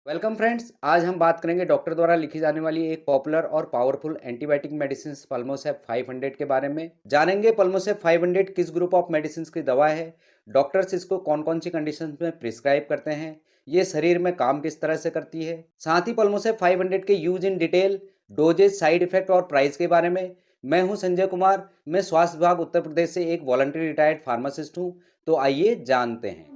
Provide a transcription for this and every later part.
Welcome friends. आज हम बात करेंगे डॉक्टर द्वारा लिखी जाने वाली एक पॉपुलर और पावरफुल एंटीबायोटिक मेडिसिन पल्मोसेप 500 के बारे में जानेंगे। पल्मोसेप 500 किस ग्रुप ऑफ मेडिसिन की दवा है, डॉक्टर्स इसको कौन कौन सी कंडीशंस में प्रिस्क्राइब करते हैं, ये शरीर में काम किस तरह से करती है, साथ ही पल्मोसेप 500 के use in detail, dosages, side effect और प्राइस के बारे में। मैं हूं संजय कुमार। मैं स्वास्थ्य विभाग उत्तर प्रदेश से एक वॉलंटरी रिटायर्ड फार्मासिस्ट हूं। तो आइए जानते हैं।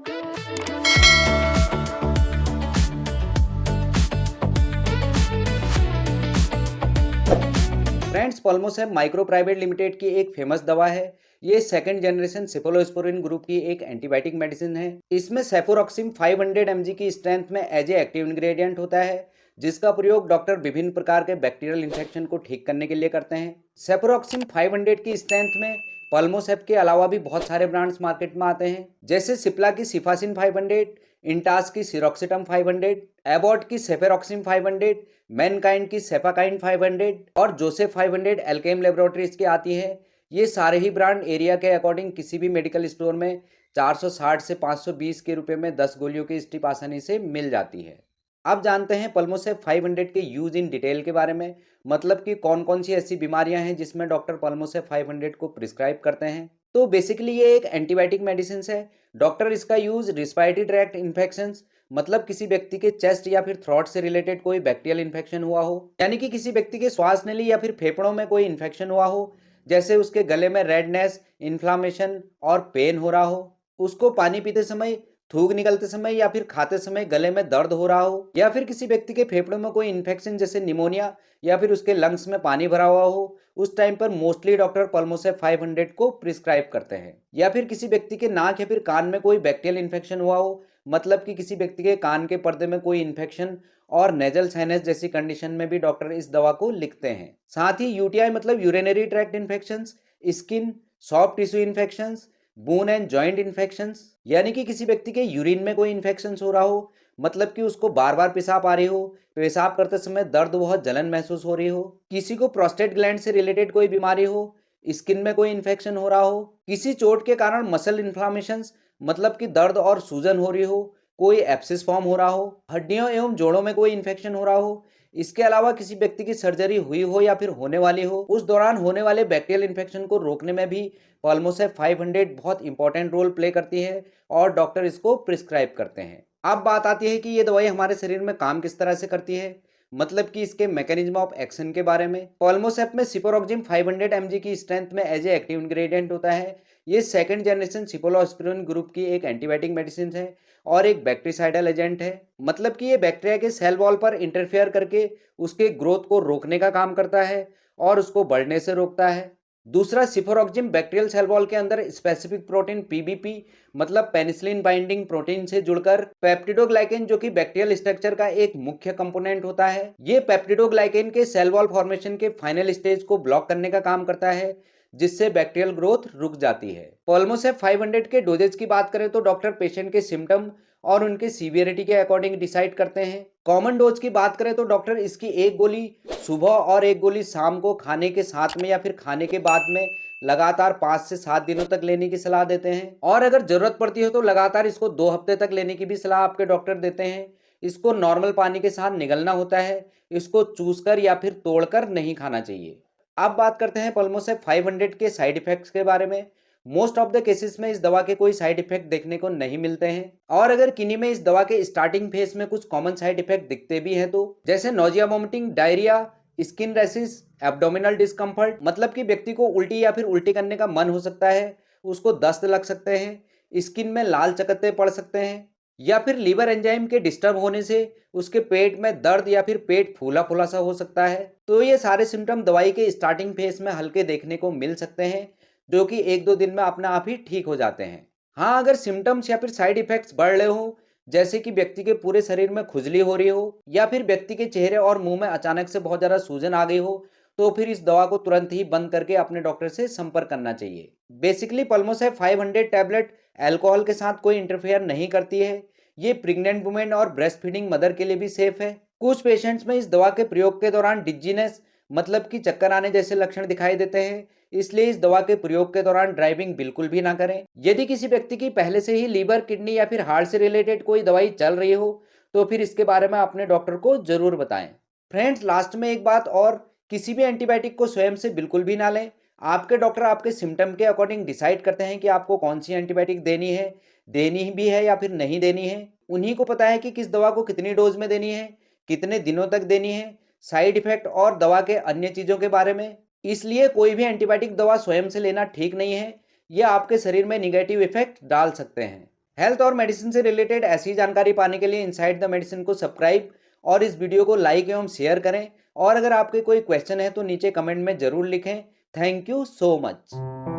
फ्रेंड्स, पल्मोसेप माइक्रो प्राइवेट लिमिटेड की एक फेमस दवा है। ये सेकंड जनरेशन सिफोलोस्पोरिन ग्रुप की एक एंटीबायोटिक मेडिसिन है। इसमें सेफोरॉक्सिम 500 mg की स्ट्रेंथ में एज ए एक्टिव इंग्रेडिएंट होता है, जिसका प्रयोग डॉक्टर विभिन्न प्रकार के बैक्टीरियल इन्फेक्शन को ठीक करने के लिए करते हैं। सेफोरॉक्सिम 500 की स्ट्रेंथ में पल्मोसेप के अलावा भी बहुत सारे ब्रांड्स मार्केट में आते हैं, जैसे सिप्ला की सिफासिन 500, इंटास की सिरोक्सिटम 500, एबॉट की सेफेरॉक्सिम 500, मैनकाइंड की सेफाकाइन 500 और जोसेफ 500 एल्केम लेबोरेटरीज की आती है। ये सारे ही ब्रांड एरिया के अकॉर्डिंग किसी भी मेडिकल स्टोर में 460 से 520 के रुपए में 10 गोलियों की स्ट्रिप आसानी से मिल जाती है। अब जानते हैं पल्मोसेप 500 के यूज इन डिटेल के बारे में, मतलब कि कौन कौन सी ऐसी बीमारियां हैं जिसमें डॉक्टर पल्मोसेप 500 को प्रिस्क्राइब करते हैं। तो बेसिकली ये एक एंटीबायोटिक मेडिसिन है। डॉक्टर इसका यूज रिस्पायरेटरी ट्रैक्ट इन्फेक्शन, मतलब किसी व्यक्ति के चेस्ट या फिर थ्रोट से रिलेटेड कोई बैक्टीरियल इन्फेक्शन हुआ हो, यानी कि किसी व्यक्ति के श्वास नली या फिर फेफड़ों में कोई इन्फेक्शन हुआ हो, जैसे उसके गले में रेडनेस, इन्फ्लामेशन और पेन हो रहा हो, उसको पानी पीते समय, थूक निकलते समय या फिर खाते समय गले में दर्द हो रहा हो, या फिर किसी व्यक्ति के फेफड़ों में कोई इन्फेक्शन जैसे निमोनिया या फिर उसके लंग्स में पानी भरा हुआ हो, उस टाइम पर मोस्टली डॉक्टर पल्मोसेप 500 को प्रिस्क्राइब करते हैं। या फिर किसी व्यक्ति के नाक या फिर कान में कोई बैक्टीरियल इन्फेक्शन हुआ हो, मतलब कि किसी व्यक्ति के कान के पर्दे में कोई इन्फेक्शन और नेजल साइनस जैसी कंडीशन में भी डॉक्टर इस दवा को लिखते हैं। साथ ही यूटीआई मतलब urinary tract infections, skin, soft tissue infections, bone and joint infections, यानी कि किसी व्यक्ति के यूरिन में कोई इन्फेक्शन हो रहा हो, मतलब कि उसको बार बार पेशाब आ रही हो, पेशाब करते समय दर्द बहुत जलन महसूस हो रही हो, किसी को प्रोस्टेट ग्लैंड से रिलेटेड कोई बीमारी हो, स्किन में कोई इन्फेक्शन हो रहा हो, किसी चोट के कारण मसल इन्फ्लामेशन, मतलब कि दर्द और सूजन हो रही हो, कोई एब्सिस फॉर्म हो रहा हो, हड्डियों एवं जोड़ों में कोई इन्फेक्शन हो रहा हो, इसके अलावा किसी व्यक्ति की सर्जरी हुई हो या फिर होने वाली हो, उस दौरान होने वाले बैक्टीरियल इन्फेक्शन को रोकने में भी पल्मोसेप 500 बहुत इंपॉर्टेंट रोल प्ले करती है और डॉक्टर इसको प्रिस्क्राइब करते हैं। अब बात आती है कि ये दवाई हमारे शरीर में काम किस तरह से करती है, मतलब कि इसके मैकेनिज्म ऑफ एक्शन के बारे में। पल्मोसेप में सिपोरॉक्जिम 500 mg की स्ट्रेंथ में एज ए एक्टिव इंग्रेडिएंट होता है। ये सेकंड जनरेशन सिफोलोस्पिरिन ग्रुप की एक एंटीबायोटिक मेडिसिन है और एक बैक्टीसाइडल एजेंट है, मतलब कि ये बैक्टीरिया के सेल वॉल पर इंटरफेयर करके उसके ग्रोथ को रोकने का काम करता है और उसको बढ़ने से रोकता है। दूसरा, सिफोरॉक्जिम बैक्टीरियल सेल वॉल के अंदर स्पेसिफिक प्रोटीन पीबीपी मतलब पेनिसिलिन बाइंडिंग प्रोटीन से जुड़कर पेप्टिडोग्लाइकेन, जो कि बैक्टीरियल स्ट्रक्चर का एक मुख्य कंपोनेंट होता है, ये पेप्टिडोग्लाइकेन के सेल वॉल फॉर्मेशन के फाइनल स्टेज को ब्लॉक करने का काम करता है, जिससे बैक्टीरियल ग्रोथ रुक जाती है। पल्मोसेप 500 के डोजेज की बात करें तो डॉक्टर पेशेंट के सिम्टम और उनके सीवियरिटी के अकॉर्डिंग डिसाइड करते हैं। कॉमन डोज की बात करें तो डॉक्टर इसकी एक गोली सुबह और एक गोली शाम को खाने के साथ में या फिर खाने के बाद में लगातार 5 से 7 दिनों तक लेने की सलाह देते हैं, और अगर जरूरत पड़ती हो तो लगातार इसको 2 हफ्ते तक लेने की भी सलाह आपके डॉक्टर देते हैं। इसको नॉर्मल पानी के साथ निगलना होता है, इसको चूसकर या फिर तोड़कर नहीं खाना चाहिए। अब बात करते हैं पल्मोसेप 500 के साइड इफेक्ट्स के बारे में। मोस्ट ऑफ द केसेस में इस दवा के कोई साइड इफेक्ट देखने को नहीं मिलते हैं, और अगर किन्हीं में इस दवा के स्टार्टिंग फेज में कुछ कॉमन साइड इफेक्ट दिखते भी हैं, तो जैसे nausea, vomiting, diarrhoea, skin rashes, abdominal discomfort, मतलब कि व्यक्ति को उल्टी या फिर उल्टी करने का मन हो सकता है, उसको दस्त लग सकते हैं, स्किन में लाल चकत्ते पड़ सकते हैं, या फिर लीवर एंजाइम के डिस्टर्ब होने से उसके पेट में दर्द या फिर पेट फूला फूला सा हो सकता है। तो ये सारे सिम्टम दवाई के स्टार्टिंग फेज में हल्के देखने को मिल सकते हैं, जो कि 1-2 दिन में अपने आप ही ठीक हो जाते हैं। हाँ, अगर सिम्टम्स या फिर साइड इफेक्ट्स बढ़ रहे हो, जैसे कि व्यक्ति के पूरे शरीर में खुजली हो रही हो या फिर व्यक्ति के चेहरे और मुंह में अचानक से बहुत ज्यादा सूजन आ गई हो, तो फिर इस दवा को तुरंत ही बंद करके अपने डॉक्टर से संपर्क करना चाहिए। बेसिकली पल्मोसेप 500 टैबलेट अल्कोहल के साथ कोई इंटरफेयर नहीं करती है। ये प्रेग्नेंट वुमेन और ब्रेस्ट फीडिंग मदर के लिए भी सेफ है। कुछ पेशेंट्स में इस दवा के प्रयोग के दौरान डिजीनेस, मतलब कि चक्कर आने जैसे लक्षण दिखाई देते हैं, इसलिए इस दवा के प्रयोग के दौरान ड्राइविंग बिल्कुल भी ना करें। यदि किसी व्यक्ति की पहले से ही लीवर, किडनी या फिर हार्ट से रिलेटेड कोई दवाई चल रही हो, तो फिर इसके बारे में अपने डॉक्टर को जरूर बताएं। फ्रेंड्स, लास्ट में एक बात और, किसी भी एंटीबायोटिक को स्वयं से बिल्कुल भी ना लें। आपके डॉक्टर आपके सिम्टम के अकॉर्डिंग डिसाइड करते हैं कि आपको कौन सी एंटीबायोटिक देनी भी है या फिर नहीं देनी है। उन्हीं को पता है कि किस दवा को कितनी डोज में देनी है, कितने दिनों तक देनी है, साइड इफेक्ट और दवा के अन्य चीजों के बारे में। इसलिए कोई भी एंटीबायोटिक दवा स्वयं से लेना ठीक नहीं है। यह आपके शरीर में निगेटिव इफेक्ट डाल सकते हैं। हेल्थ और मेडिसिन से रिलेटेड ऐसी जानकारी पाने के लिए इनसाइड द मेडिसिन को सब्सक्राइब और इस वीडियो को लाइक एवं शेयर करें। और अगर आपके कोई क्वेश्चन है तो नीचे कमेंट में जरूर लिखें। Thank you so much.